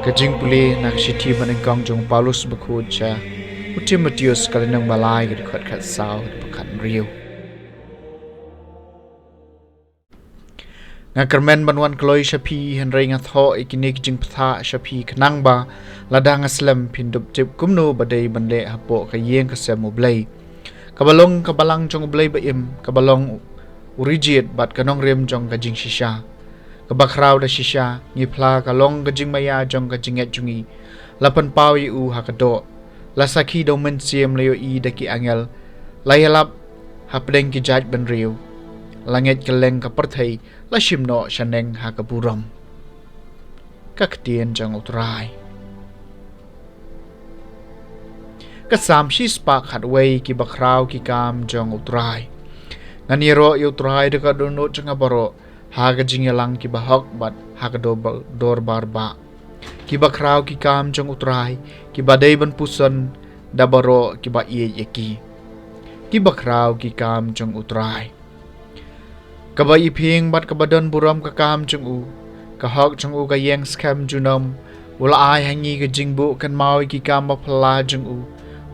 Kajing puli nak siti manengkong jong Paulus bakuja Timotheus kalinang balay gid khat saw pakan riu nga kermen banwan kloi shapi henry nga tho ikinik jing ptha shapi khnang ba ladang aslam pindup tip kumno badai banle hapo kayeng kasemu blai kabalong kabalang jong blai ba im kabalong urigit bat kanong rem jong kajing shisha kabakraw da shisha ngipla kalong kajing maya jong kajing et jungi lapan pawi u hakado lasaki do men siem leo i daki angel layalap hapdeng ki jaj ban riu langit keleng ka perthai la shimno shaneng ha ka buram kaktien jang utrai ka sam shi spa khat wei ki bakraw ki kam jang utrai ngani ro yu utrai de ka dono jang baro ha ga jingelang ki bahok bat ha ka do dor barba ki bakraw ki kam jang utrai ki badai ban pusan dabaro ki ba ye yeki ki bakraw ki kam jang utrai kabai ping bat kabadon buram ka kam chung u ka hok chung u ka yeng skam junom wala ai hangi ka jingbu kan mau ki kam ba phla chung u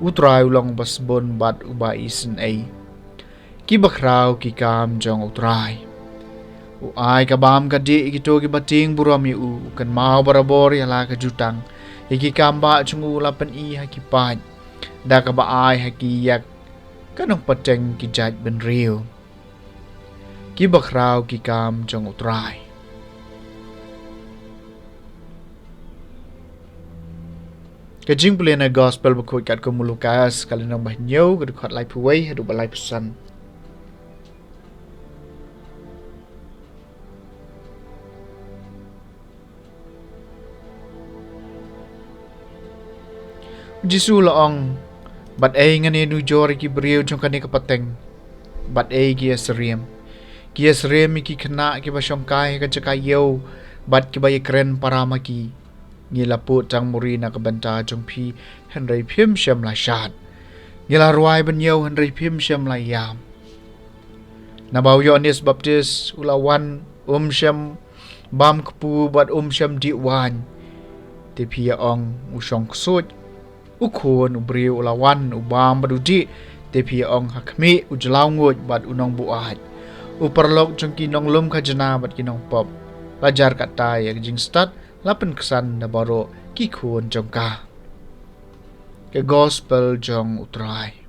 utrai long bas bon bat u ba isin ai ki bakraw ki kam jong utrai u ai ka bam ka di ki to ki bating buram u kan mau barabor ya la ka jutang ki kam ba chung u lapan i ha ki pa da ka ba ai ha ki yak kanong pateng ki jaj ben riu ki bakraw ki kam jong utrai kajing pulena gospel bakut kat ko mulukas kalinang bahnyo gadu khat lai puwei hadu balai pesan Jisu laong bat ai ngani nu jori ki briu jong kani kapateng bat ai ki asriem ki asriem ki khna ki basongkai ka chaka yeu bat ki bai kren parama ki ngila pu tang muri na kabanta jong phi henry phim shem la shat ngila ruai ban yeu henry phim shem la yam na bau yonis baptist ulawan shem bam kpu bat shem di wan te phi ong usong sut ukhon ubri ulawan ubam badudi te phi ong hakmi ujlaw ngut bat unong buat uperlok jong kinong lum khajana bat kinong pop bajar kata yak jing stat lapen kesan da baro ki khon jong ka ke gospel jong utrai